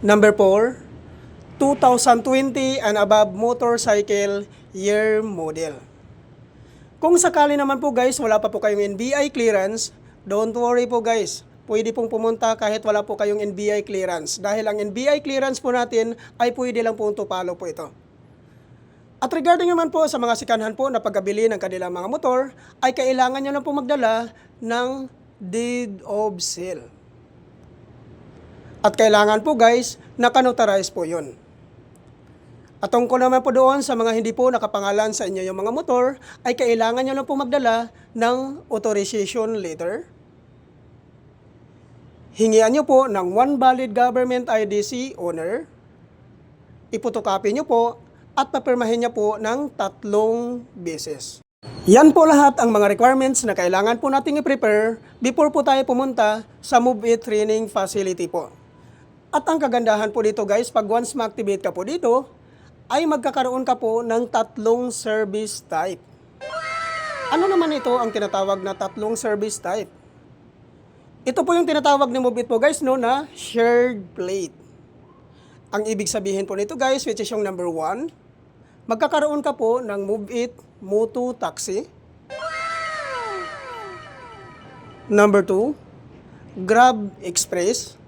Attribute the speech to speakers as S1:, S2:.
S1: Number 4, 2020 and above motorcycle year model. Kung sakali naman po guys, wala pa po kayong NBI clearance, don't worry po guys. Pwede pong pumunta kahit wala po kayong NBI clearance. Dahil ang NBI clearance po natin ay pwede lang pong tupalo po ito. At regarding naman po sa mga sikanhan po na pagkabili ng kanilang mga motor, ay kailangan nyo lang po magdala ng deed of sale. At kailangan po guys, naka-notarize po yun. At tungkol naman po doon sa mga hindi po nakapangalan sa inyo yung mga motor, ay kailangan nyo lang po magdala ng authorization letter. Hingian nyo po ng one valid government IDC owner. Ipotokopy nyo po at papirmahin niya po ng 3 beses. Yan po lahat ang mga requirements na kailangan po nating i-prepare before po tayo pumunta sa Move It Training Facility po. At ang kagandahan po dito guys, pag once ma-activate ka po dito, ay magkakaroon ka po ng 3 service type. Ano naman ito ang tinatawag na 3 service type? Ito po yung tinatawag ni Move It po guys no, na shared plate. Ang ibig sabihin po nito guys, which is yung number 1, magkakaroon ka po ng Move It Moto Taxi. Number 2, Grab Express.